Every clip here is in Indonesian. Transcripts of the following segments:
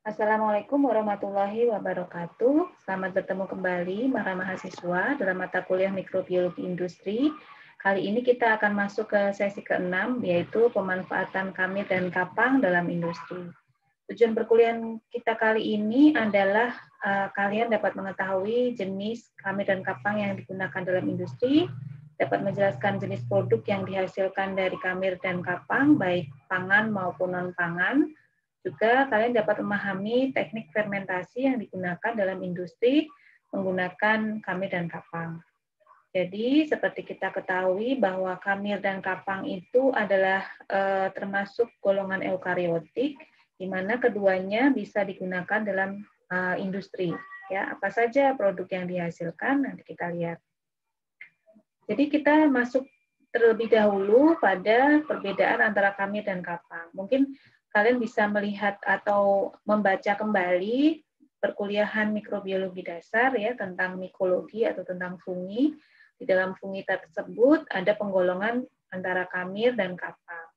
Assalamualaikum warahmatullahi wabarakatuh. Selamat bertemu kembali para mahasiswa dalam mata kuliah Mikrobiologi Industri. Kali ini kita akan masuk ke sesi ke-6, yaitu pemanfaatan kamir dan kapang dalam industri. Tujuan perkuliahan kita kali ini adalah kalian dapat mengetahui jenis kamir dan kapang yang digunakan dalam industri, dapat menjelaskan jenis produk yang dihasilkan dari kamir dan kapang, baik pangan maupun non-pangan. Juga kalian dapat memahami teknik fermentasi yang digunakan dalam industri menggunakan kamir dan kapang. Jadi seperti kita ketahui bahwa kamir dan kapang itu adalah termasuk golongan eukariotik, di mana keduanya bisa digunakan dalam industri. Ya, apa saja produk yang dihasilkan nanti kita lihat. Jadi kita masuk terlebih dahulu pada perbedaan antara kamir dan kapang. Mungkin kalian bisa melihat atau membaca kembali perkuliahan mikrobiologi dasar ya tentang mikologi atau tentang fungi. Di dalam fungi tersebut ada penggolongan antara kamir dan kapang.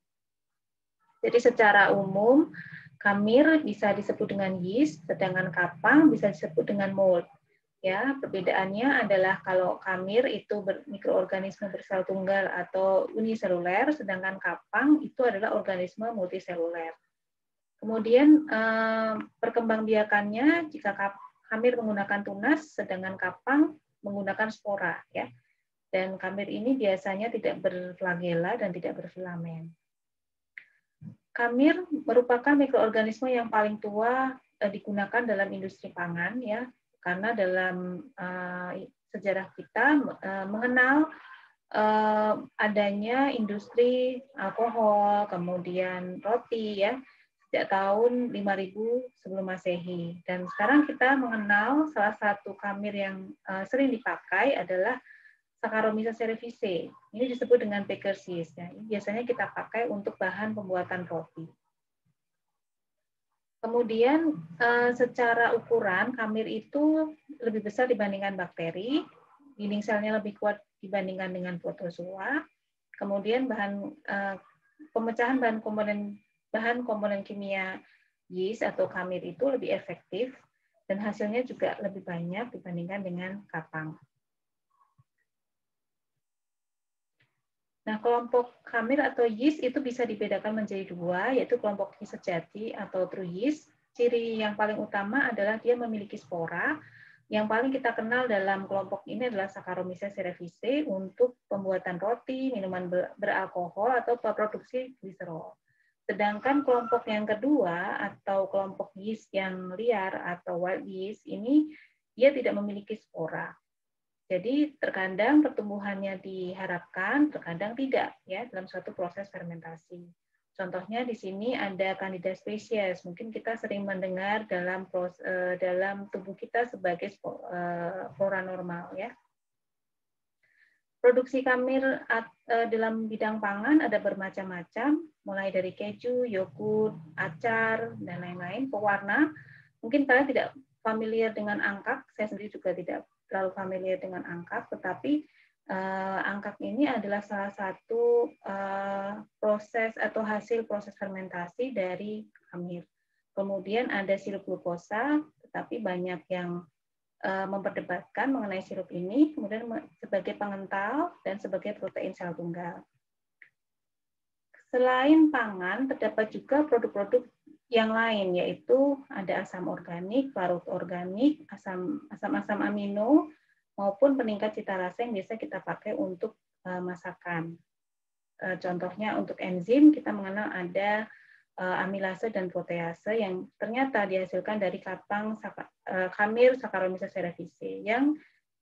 Jadi secara umum kamir bisa disebut dengan yeast, sedangkan kapang bisa disebut dengan mold. Ya, perbedaannya adalah kalau kamir itu mikroorganisme bersel tunggal atau uniseluler, sedangkan kapang itu adalah organisme multiseluler. Kemudian perkembangbiakannya jika kamir menggunakan tunas, sedangkan kapang menggunakan spora, ya. Dan kamir ini biasanya tidak berflagela dan tidak berfilamen. Kamir merupakan mikroorganisme yang paling tua digunakan dalam industri pangan, ya. Karena dalam sejarah kita mengenal adanya industri alkohol, kemudian roti ya sejak tahun 5000 sebelum Masehi. Dan sekarang kita mengenal salah satu kamir yang sering dipakai adalah Saccharomyces cerevisiae. Ini disebut dengan baker's yeast. Ya. Biasanya kita pakai untuk bahan pembuatan roti. Kemudian secara ukuran kamir itu lebih besar dibandingkan bakteri, dinding selnya lebih kuat dibandingkan dengan protozoa. Kemudian pemecahan bahan komponen kimia yeast atau kamir itu lebih efektif dan hasilnya juga lebih banyak dibandingkan dengan kapang. Nah, kelompok kamir atau yeast itu bisa dibedakan menjadi dua, yaitu kelompok yeast sejati atau true yeast. Ciri yang paling utama adalah dia memiliki spora. Yang paling kita kenal dalam kelompok ini adalah Saccharomyces cerevisiae untuk pembuatan roti, minuman beralkohol, atau produksi gliserol. Sedangkan kelompok yang kedua atau kelompok yeast yang liar atau wild yeast ini dia tidak memiliki spora. Jadi terkadang pertumbuhannya diharapkan, terkadang tidak ya dalam suatu proses fermentasi. Contohnya di sini ada Candida species. Mungkin kita sering mendengar dalam tubuh kita sebagai flora normal ya. Produksi kamir dalam bidang pangan ada bermacam-macam, mulai dari keju, yogurt, acar, dan lain-lain, pewarna. Mungkin kalian tidak familiar dengan angkak, saya sendiri juga tidak terlalu familiar dengan angkak, tetapi angkak ini adalah salah satu proses atau hasil proses fermentasi dari kamir. Kemudian ada sirup glukosa, tetapi banyak yang memperdebatkan mengenai sirup ini, kemudian sebagai pengental dan sebagai protein sel tunggal. Selain pangan, terdapat juga produk-produk yang lain, yaitu ada asam organik, larut organik, asam-asam amino, maupun peningkat cita rasa yang biasa kita pakai untuk masakan. Contohnya untuk enzim, kita mengenal ada amilase dan protease yang ternyata dihasilkan dari kamir Saccharomyces cerevisiae yang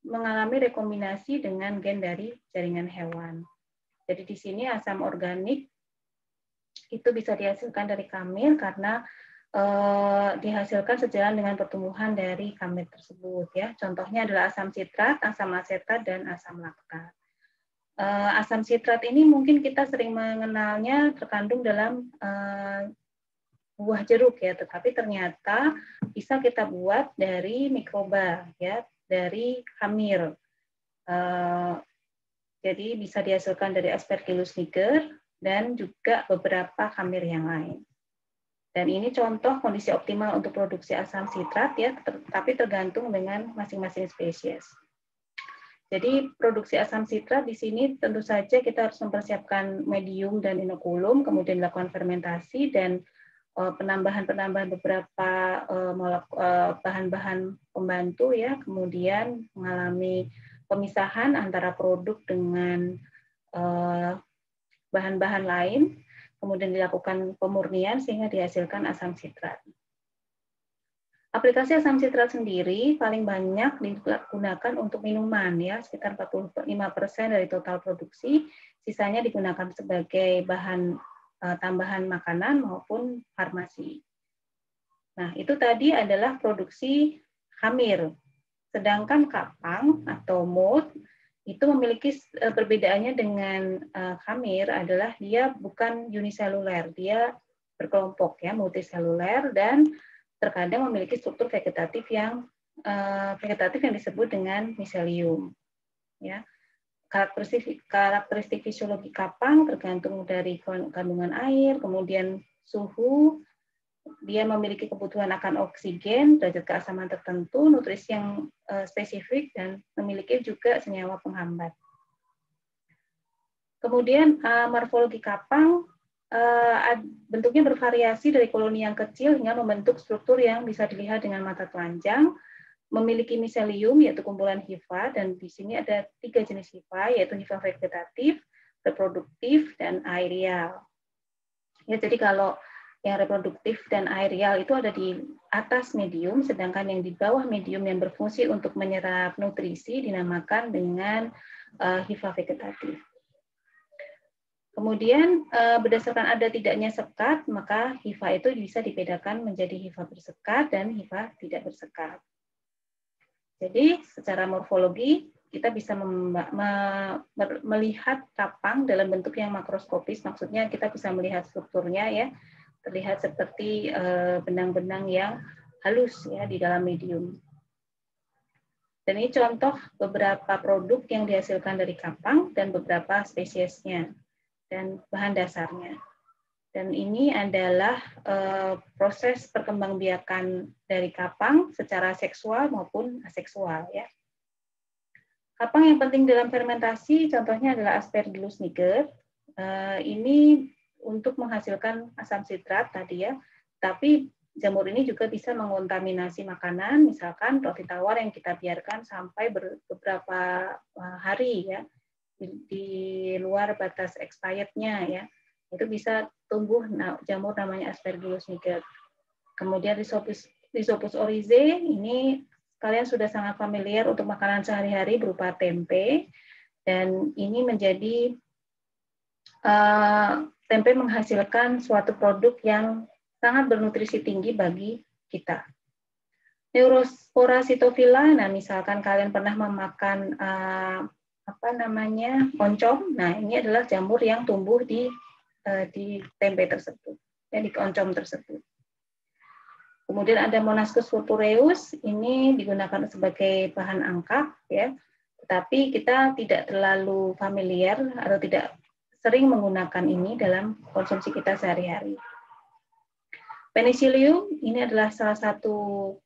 mengalami rekombinasi dengan gen dari jaringan hewan. Jadi di sini asam organik itu bisa dihasilkan dari kamir karena dihasilkan sejalan dengan pertumbuhan dari kamir tersebut ya. Contohnya adalah asam sitrat, asam asetat, dan asam laktat. Asam sitrat ini mungkin kita sering mengenalnya terkandung dalam buah jeruk ya, tetapi ternyata bisa kita buat dari mikroba ya, dari kamir. Jadi bisa dihasilkan dari Aspergillus niger dan juga beberapa kamir yang lain. Dan ini contoh kondisi optimal untuk produksi asam sitrat ya, tapi tergantung dengan masing-masing spesies. Jadi produksi asam sitrat di sini tentu saja kita harus mempersiapkan medium dan inokulum, kemudian dilakukan fermentasi dan penambahan beberapa bahan-bahan pembantu ya, kemudian mengalami pemisahan antara produk dengan bahan-bahan lain, kemudian dilakukan pemurnian sehingga dihasilkan asam sitrat. Aplikasi asam sitrat sendiri paling banyak digunakan untuk minuman ya, sekitar 45% dari total produksi, sisanya digunakan sebagai bahan tambahan makanan maupun farmasi. Nah, itu tadi adalah produksi khamir. Sedangkan kapang atau mold itu memiliki perbedaannya dengan khamir adalah dia bukan uniseluler, dia berkelompok ya, multiseluler dan terkadang memiliki struktur vegetatif yang disebut dengan miselium. Ya. Karakteristik fisiologi kapang tergantung dari kandungan air, kemudian suhu, dia memiliki kebutuhan akan oksigen, derajat keasaman tertentu, nutrisi yang spesifik, dan memiliki juga senyawa penghambat. Kemudian morfologi kapang bentuknya bervariasi dari koloni yang kecil hingga membentuk struktur yang bisa dilihat dengan mata telanjang, memiliki miselium yaitu kumpulan hifa, dan di sini ada 3 jenis hifa yaitu hifa vegetatif, reproduktif, dan aerial. Ya, jadi kalau yang reproduktif dan aerial itu ada di atas medium, sedangkan yang di bawah medium yang berfungsi untuk menyerap nutrisi dinamakan dengan hifa vegetatif. Kemudian berdasarkan ada tidaknya sekat, maka hifa itu bisa dibedakan menjadi hifa bersekat dan hifa tidak bersekat. Jadi secara morfologi kita bisa melihat kapang dalam bentuk yang makroskopis, maksudnya kita bisa melihat strukturnya ya, terlihat seperti benang-benang yang halus ya di dalam medium. Dan ini contoh beberapa produk yang dihasilkan dari kapang dan beberapa spesiesnya dan bahan dasarnya. Dan ini adalah proses perkembangbiakan dari kapang secara seksual maupun aseksual ya. Kapang yang penting dalam fermentasi contohnya adalah Aspergillus niger. Ini untuk menghasilkan asam sitrat tadi ya. Tapi jamur ini juga bisa mengontaminasi makanan, misalkan roti tawar yang kita biarkan sampai beberapa hari ya di luar batas expirednya ya. Itu bisa tumbuh jamur namanya Aspergillus niger. Kemudian Rhizopus oryzae ini kalian sudah sangat familiar untuk makanan sehari-hari berupa tempe, dan ini menjadi tempe menghasilkan suatu produk yang sangat bernutrisi tinggi bagi kita. Neurospora cytophila, nah misalkan kalian pernah memakan oncom, nah ini adalah jamur yang tumbuh di tempe tersebut, ya, di oncom tersebut. Kemudian ada Monascus purpureus, ini digunakan sebagai bahan angkap, ya, tetapi kita tidak terlalu familiar atau tidak sering menggunakan ini dalam konsumsi kita sehari-hari. Penicillium ini adalah salah satu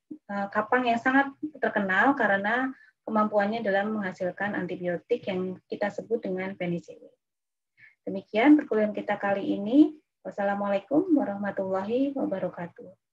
kapang yang sangat terkenal karena kemampuannya dalam menghasilkan antibiotik yang kita sebut dengan penicillin. Demikian perkuliahan kita kali ini. Wassalamualaikum warahmatullahi wabarakatuh.